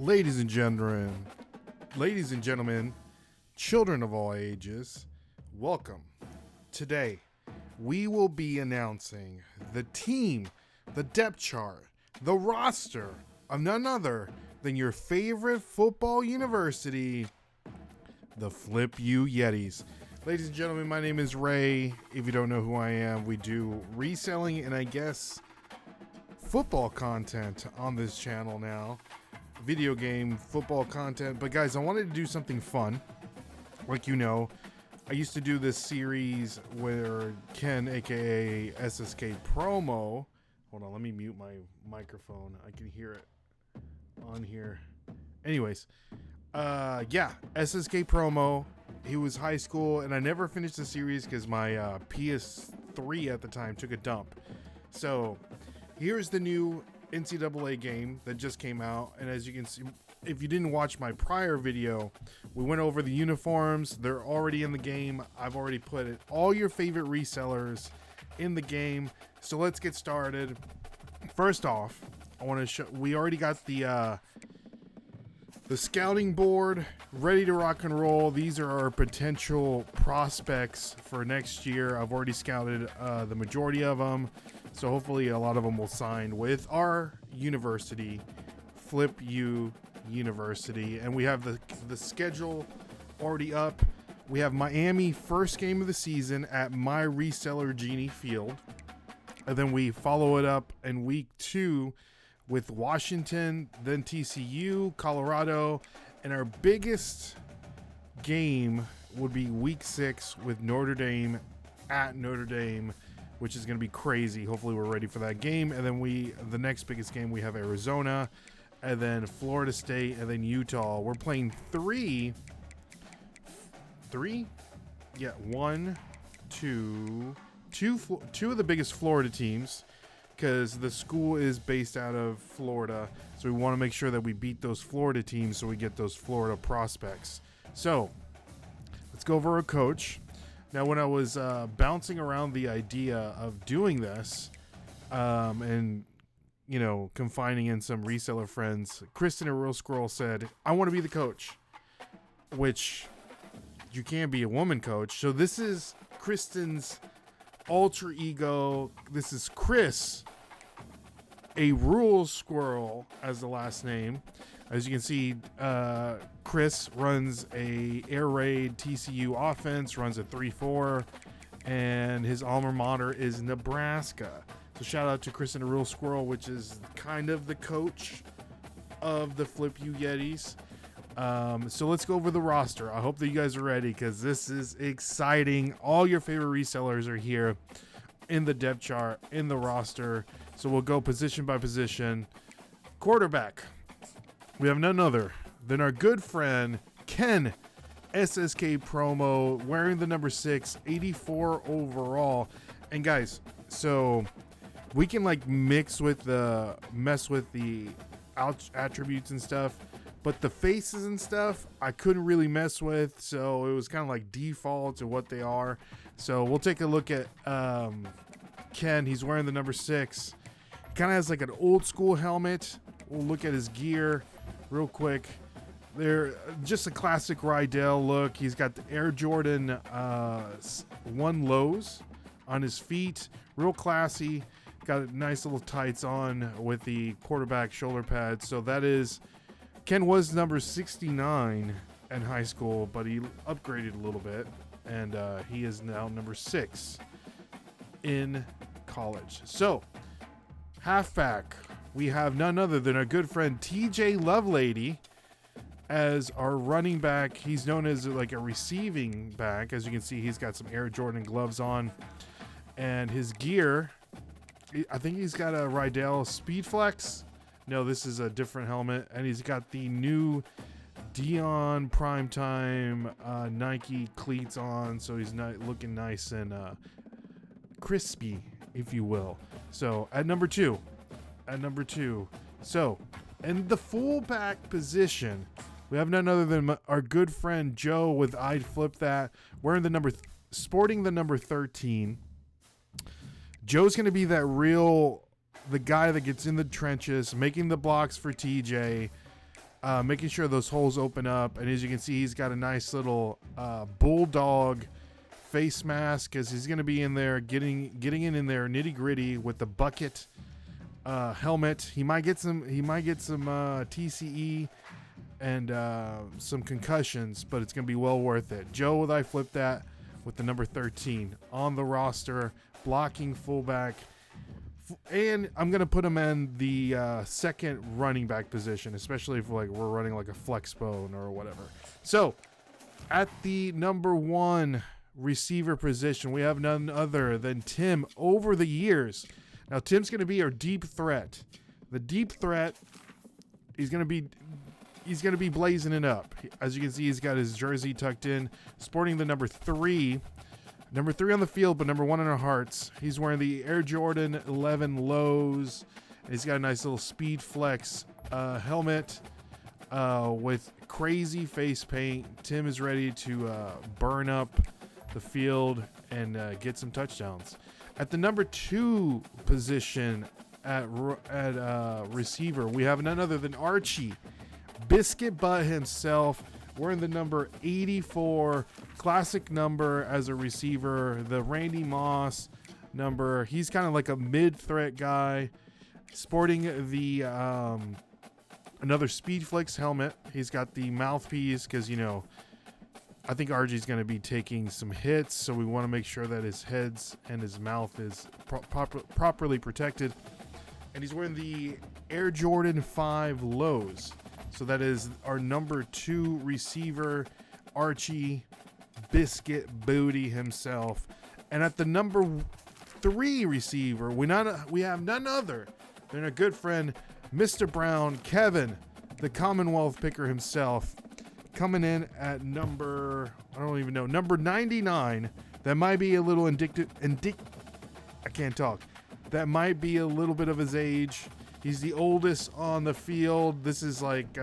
Ladies and gentlemen, children of all ages, welcome. Today, we will be announcing the team, the depth chart, the roster of none other than your favorite football university, the Flip You Yetis. Ladies and gentlemen, my name is Ray. If you don't know who I am, we do reselling and I guess football content on this channel now. Video game, football content. But guys, I wanted to do something fun. Like you know, I used to do this series where Ken, aka SSK Promo. Hold on, let me mute my microphone. I can hear it on here. Anyways, SSK Promo. He was high school, and I never finished the series because my PS3 at the time took a dump. So here's the new NCAA game that just came out, and as you can see, if you didn't watch my prior video, we went over the uniforms. They're already in the game. I've already put it all your favorite resellers in the game. So let's get started. First off, I want to show we already got the scouting board ready to rock and roll. These are our potential prospects for next year. I've already scouted the majority of them, so hopefully a lot of them will sign with our university, Flip You University. And we have the schedule already up. We have Miami first game of the season at my reseller Genie Field, and then we follow it up in week 2 with Washington, then TCU, Colorado, and our biggest game would be week 6 with Notre Dame at Notre Dame, which is going to be crazy. Hopefully we're ready for that game. And then the next biggest game, we have Arizona, and then Florida State, and then Utah. We're playing two of the biggest Florida teams, because the school is based out of Florida, so we want to make sure that we beat those Florida teams so we get those Florida prospects. So let's go over our coach. Now, when I was bouncing around the idea of doing this and, you know, confining in some reseller friends, Kristen, a real squirrel, said, I want to be the coach, which you can't be a woman coach. So this is Kristen's alter ego. This is Chris, a rules squirrel as the last name. As you can see, Chris runs a air raid TCU offense, runs a 3-4, and his alma mater is Nebraska. So shout out to Chris and the Real Squirrel, which is kind of the coach of the Flip You Yetis. So let's go over the roster. I hope that you guys are ready, because this is exciting. All your favorite resellers are here in the depth chart, in the roster. So we'll go position by position. Quarterback, we have none other than our good friend Ken, SSK Promo, wearing the number 6, 84 overall. And guys, so we can like mess with the attributes and stuff, but the faces and stuff I couldn't really mess with, so it was kind of like default to what they are. So we'll take a look at Ken. He's wearing the number 6. He kind of has like an old school helmet. We'll look at his gear real quick. They're just a classic Rydell look. He's got the Air Jordan 1 lows on his feet. Real classy. Got nice little tights on with the quarterback shoulder pads. So that is... Ken was number 69 in high school, but he upgraded a little bit, and he is now number 6 in college. So, halfback, we have none other than our good friend TJ Lovelady as our running back. He's known as like a receiving back. As you can see, he's got some Air Jordan gloves on, and his gear, I think he's got a Rydell Speed Flex. No, this is a different helmet, and he's got the new Dion Primetime Nike cleats on, so he's looking nice and crispy, if you will. So at number two, so in the fullback position, we have none other than our good friend Joe with I'd Flip That, wearing sporting the number 13. Joe's going to be the guy that gets in the trenches, making the blocks for TJ, making sure those holes open up. And as you can see, he's got a nice little bulldog face mask, because he's going to be in there getting in there nitty gritty with the bucket helmet. He might get some TCE and some concussions, but it's going to be well worth it. Joe, would I flip that with the number 13 on the roster, blocking fullback. And I'm going to put him in the second running back position, especially if we're running like a flex bone or whatever. So at the number 1 receiver position, we have none other than Tim over the years. Now, Tim's going to be our deep threat. The deep threat, he's going to be blazing it up. As you can see, he's got his jersey tucked in, sporting the number 3. Number 3 on the field, but number 1 in our hearts. He's wearing the Air Jordan 11 lows. And he's got a nice little Speed Flex helmet with crazy face paint. Tim is ready to burn up the field and get some touchdowns. At the number 2 position at receiver, we have none other than Archie, Biscuit Butt himself, wearing the number 84, classic number as a receiver, the Randy Moss number. He's kind of like a mid-threat guy, sporting the another Speed Flex helmet. He's got the mouthpiece because, I think Archie's going to be taking some hits, so we want to make sure that his heads and his mouth is properly protected. And he's wearing the Air Jordan 5 lows. So that is our number 2 receiver, Archie Biscuit Booty himself. And at the number 3 receiver, we have none other than a good friend, Mr. Brown, Kevin, the Commonwealth picker himself, coming in at number 99. That might be a little That might be a little bit of his age. He's the oldest on the field. This is like,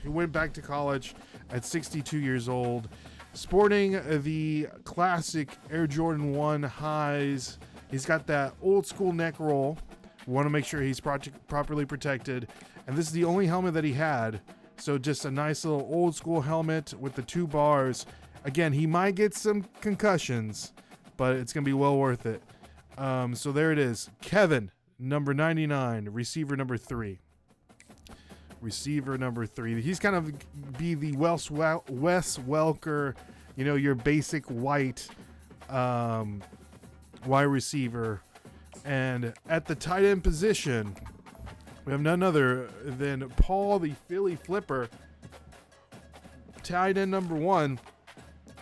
he went back to college at 62 years old, sporting the classic Air Jordan 1 highs. He's got that old school neck roll. We want to make sure he's properly protected. And this is the only helmet that he had. So just a nice little old school helmet with the 2 bars. Again, he might get some concussions, but it's going to be well worth it. So there it is. Kevin, number 99, receiver number 3. Receiver number 3. He's kind of be the Wes Welker, your basic white wide receiver. And at the tight end position, we have none other than Paul, the Philly Flipper, tight end number 1,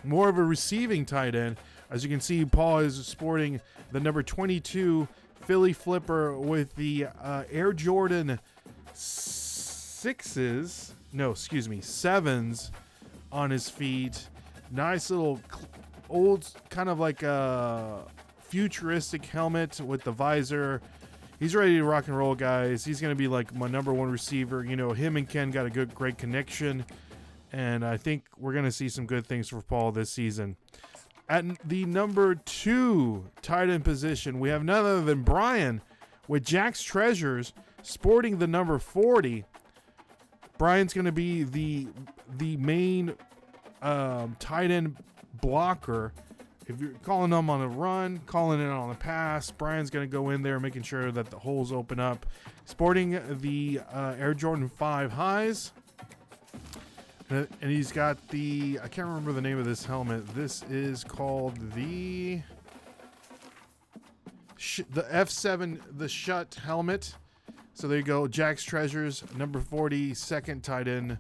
more of a receiving tight end. As you can see, Paul is sporting the number 22 Philly Flipper with the Air Jordan 7s on his feet. Nice little old, kind of like a futuristic helmet with the visor. He's ready to rock and roll, guys. He's going to be like my number 1 receiver. Him and Ken got a great connection, and I think we're going to see some good things for Paul this season. At the number 2 tight end position, we have none other than Brian with Jack's Treasures, sporting the number 40. Brian's going to be the main tight end blocker. If you're calling them on a run, calling it on a pass, Brian's going to go in there, making sure that the holes open up. Sporting the Air Jordan 5 highs. And he's got the, I can't remember the name of this helmet. This is called the F7, the Shut helmet. So there you go. Jack's Treasures, number 40, second tight end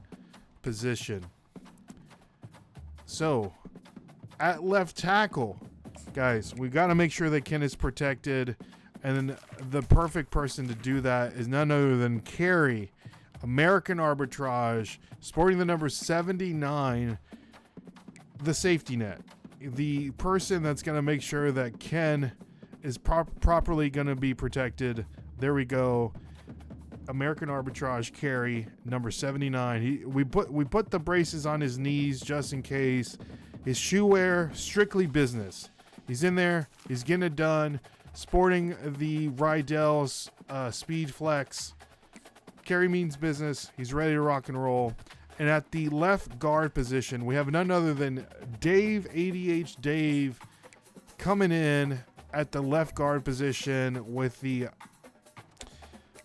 position. So at left tackle, guys, we got to make sure that Ken is protected. And the perfect person to do that is none other than Carrie, American Arbitrage, sporting the number 79, the safety net. The person that's going to make sure that Ken is properly going to be protected. There we go. American Arbitrage Carry, number 79. We put the braces on his knees just in case. His shoe wear, strictly business. He's in there. He's getting it done. Sporting the Rydell's Speed Flex. Carry means business. He's ready to rock and roll. And at the left guard position, we have none other than Dave, ADH Dave, coming in at the left guard position with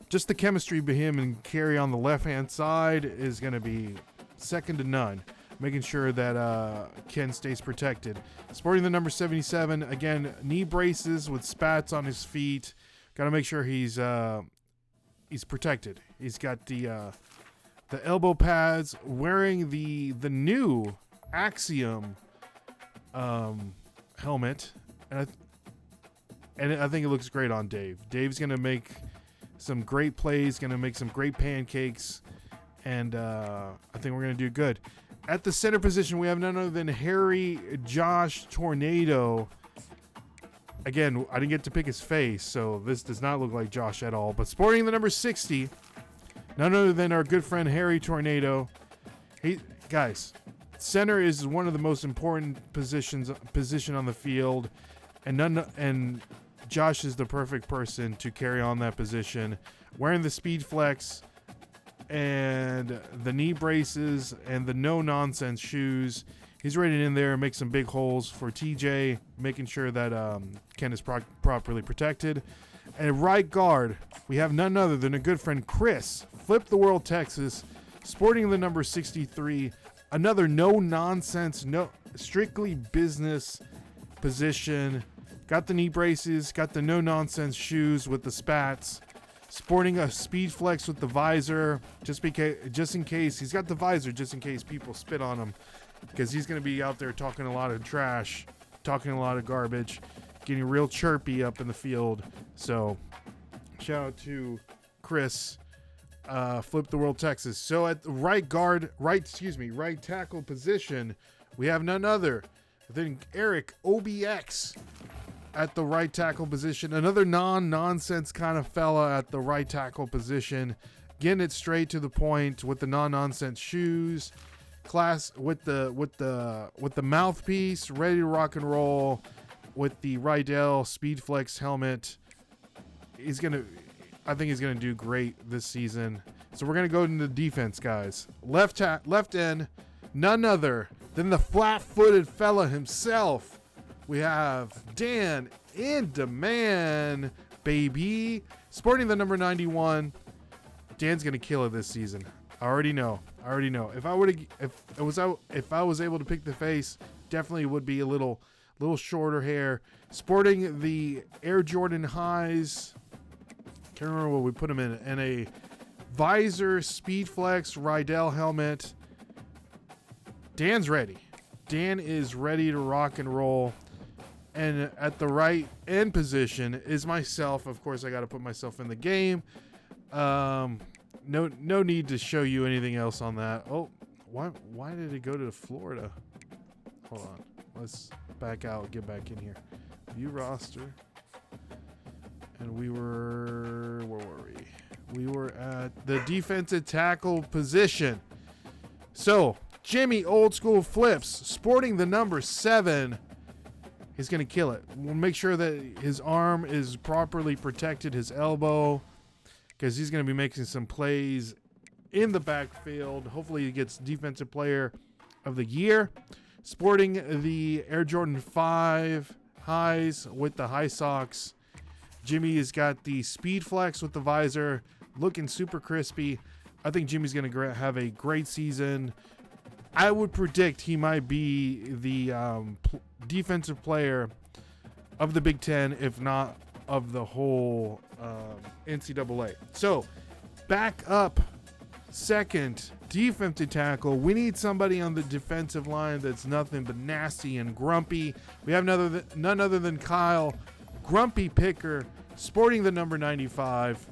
just the chemistry of him and Carry on the left-hand side is going to be second to none. Making sure that Ken stays protected. Sporting the number 77, again, knee braces with spats on his feet. Got to make sure he's protected. He's got the elbow pads, wearing the new Axiom helmet, and I think it looks great on Dave. Dave's gonna make some great plays, gonna make some great pancakes, and I think we're gonna do good. At the center position, we have none other than Harry Josh Tornado. Again, I didn't get to pick his face, so this does not look like Josh at all. But sporting the number 60, none other than our good friend Harry Tornado. Guys, center is one of the most important position on the field, and Josh is the perfect person to carry on that position. Wearing the speed flex and the knee braces and the no nonsense shoes. He's ready in there and make some big holes for TJ, making sure that Ken is properly protected. And right guard, we have none other than a good friend Chris, Flip the World Texas, sporting the number 63. Another no nonsense, no strictly business position. Got the knee braces, got the no nonsense shoes with the spats. Sporting a speed flex with the visor, just in case. He's got the visor just in case people spit on him, because he's going to be out there talking a lot of trash, talking a lot of garbage, getting real chirpy up in the field. So shout out to Chris, Flip the World Texas. So at the right tackle position, we have none other than Eric OBX at the right tackle position. Another non-nonsense kind of fella at the right tackle position, getting it straight to the point with the non-nonsense shoes, class with the mouthpiece, ready to rock and roll with the Rydell Speed Flex helmet. I think he's gonna do great this season. So we're gonna go into defense, guys. Left end, none other than the flat-footed fella himself. We have Dan in demand, baby. Sporting the number 91. Dan's gonna kill it this season. I already know. If I was able to pick the face, definitely would be a little shorter hair. Sporting the Air Jordan highs. Can't remember what we put him in. And a visor, speed flex, Rydell helmet. Dan's ready. Dan is ready to rock and roll. And at the right end position is myself. Of course, I got to put myself in the game. No need to show you anything else on that. Oh, why did it go to Florida? Hold on. Let's back out, get back in here. View roster. And where were we? We were at the defensive tackle position. So, Jimmy Old School Flips, sporting the number 7. He's going to kill it. We'll make sure that his arm is properly protected, his elbow, because he's going to be making some plays in the backfield. Hopefully he gets Defensive Player of the Year. Sporting the Air Jordan 5 highs with the high socks. Jimmy has got the speed flex with the visor, looking super crispy. I think Jimmy's going to have a great season. I would predict he might be the defensive player of the Big Ten, if not of the whole NCAA. So, back up second defensive tackle. We need somebody on the defensive line that's nothing but nasty and grumpy. We have none other than Kyle, Grumpy Picker, sporting the number 95.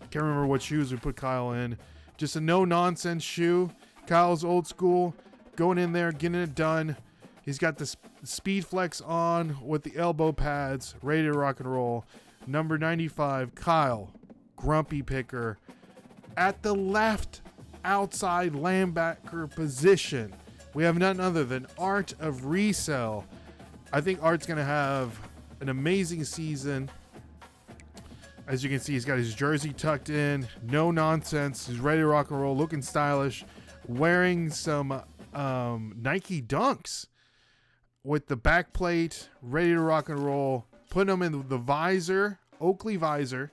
Can't remember what shoes we put Kyle in. Just a no-nonsense shoe. Kyle's old school, going in there, getting it done. He's got the speed flex on with the elbow pads, ready to rock and roll. Number 95, Kyle, Grumpy Picker. At the left outside linebacker position, we have none other than Art of Resell. I think Art's going to have an amazing season. As you can see, he's got his jersey tucked in, no nonsense. He's ready to rock and roll, looking stylish, wearing some Nike Dunks with the back plate, ready to rock and roll. Putting them in the visor, Oakley visor,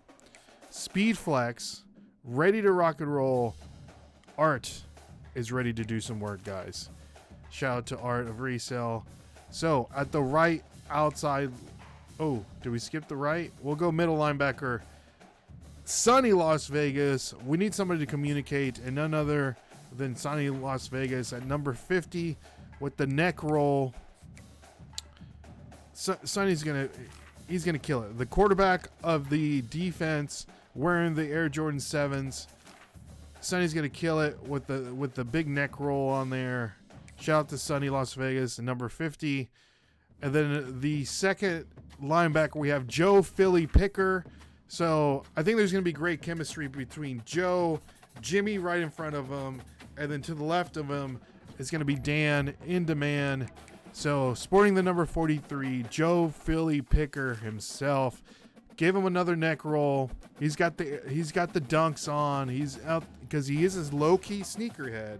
speed flex, ready to rock and roll. Art is ready to do some work, guys. Shout out to Art of Resell. So at the right outside. Oh, did we skip the right? We'll go middle linebacker. Sunny Las Vegas. We need somebody to communicate, and none other than Sunny Las Vegas at number 50 with the neck roll. Sonny's he's gonna kill it. The quarterback of the defense wearing the Air Jordan 7s. Sonny's gonna kill it with the big neck roll on there. Shout out to Sunny Las Vegas and number 50. And then the second linebacker, we have Joe Philly Picker. So I think there's going to be great chemistry between Joe, Jimmy right in front of him, and then to the left of him is going to be Dan in demand. So sporting the number 43, Joe Philly Picker himself. Gave him another neck roll. He's got the dunks on. He's out because he is his low-key sneakerhead.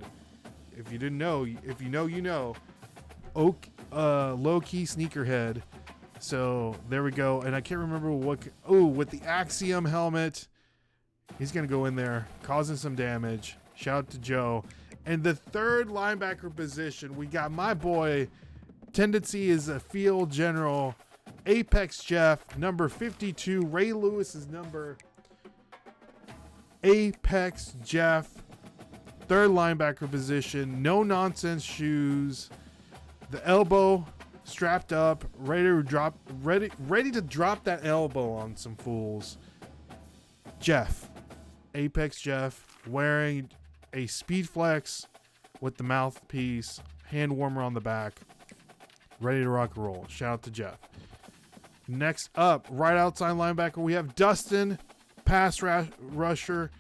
If you didn't know, if you know, you know. Low-key sneakerhead. So there we go. And I can't remember what. Oh, with the Axiom helmet, he's gonna go in there, causing some damage. Shout out to Joe. And the third linebacker position, we got my boy. Tendency is a field general, Apex Jeff, number 52. Ray Lewis is number. Apex Jeff, third linebacker position. No nonsense shoes. The elbow strapped up, ready to drop that elbow on some fools. Jeff, Apex Jeff, wearing a speed flex with the mouthpiece, hand warmer on the back, ready to rock and roll. Shout out to Jeff. Next up, right outside linebacker, we have Dustin, pass rusher,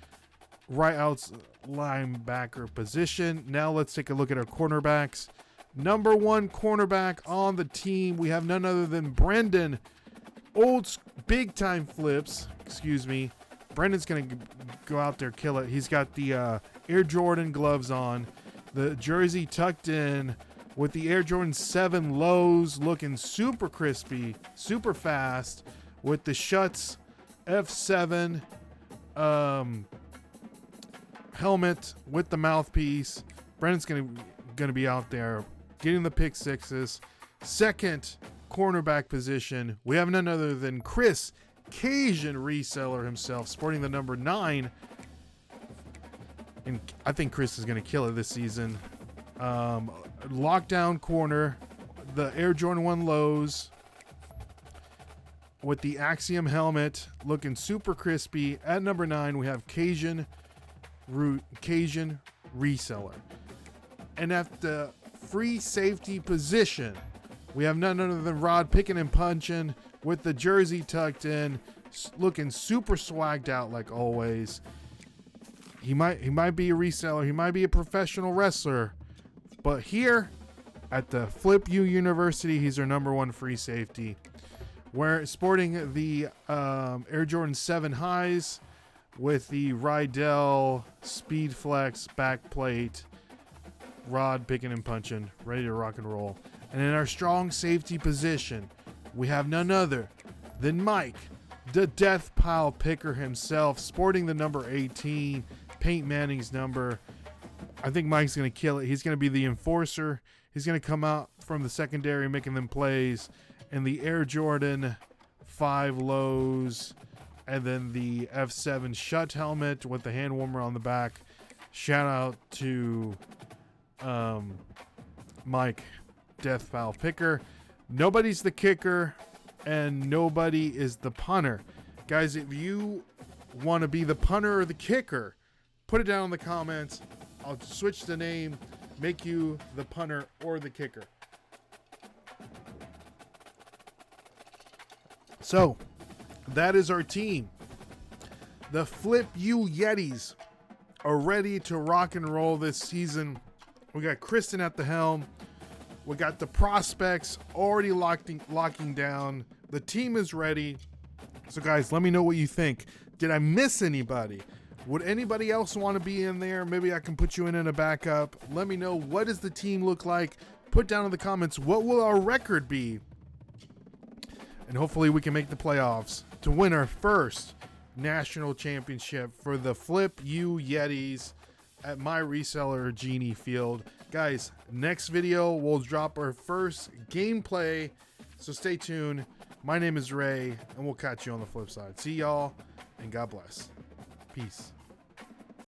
right outside linebacker position. Now let's take a look at our cornerbacks. Number one cornerback on the team, we have none other than Brendan. Big time flips. Excuse me. Brendan's going to go out there, kill it. He's got the Air Jordan gloves on, the jersey tucked in with the Air Jordan 7 lows, looking super crispy, super fast, with the Schutz F7 helmet with the mouthpiece. Brendan's going to be out there getting the pick sixes. Second cornerback position, we have none other than Chris, Cajun reseller himself, sporting the number 9. And I think Chris is going to kill it this season. Lockdown corner, the Air Jordan 1 lows with the Axiom helmet, looking super crispy. At number 9, we have Cajun reseller. And at the free safety position, we have none other than Rod picking and punching with the jersey tucked in, looking super swagged out like always. He might be a reseller, he might be a professional wrestler, but here at the Flip U University, he's our number 1 free safety. We're sporting the Air Jordan 7 highs with the Rydell Speed Flex back plate. Rod picking and punching, ready to rock and roll. And in our strong safety position, we have none other than Mike, the Death Pile Picker himself, sporting the number 18, Peyton Manning's number. I think Mike's going to kill it. He's going to be the enforcer. He's going to come out from the secondary making them plays. And the Air Jordan 5 lows, and then the F7 Schutz helmet with the hand warmer on the back. Shout out to Mike, Death Pile Picker. Nobody's the kicker and nobody is the punter. Guys, if you want to be the punter or the kicker, put it down in the comments. I'll switch the name, make you the punter or the kicker. So that is our team. The Flip U Yetis are ready to rock and roll this season. We got Kristen at the helm. We got the prospects already locking down. The team is ready. So guys, let me know what you think. Did I miss anybody? Would anybody else want to be in there? Maybe I can put you in a backup. Let me know, what does the team look like? Put down in the comments, what will our record be? And hopefully we can make the playoffs to win our first national championship for the Flip You Yetis at my reseller Genie Field. Guys, next video we'll drop our first gameplay, so stay tuned. My name is Ray, and we'll catch you on the flip side. See y'all, and God bless. Peace.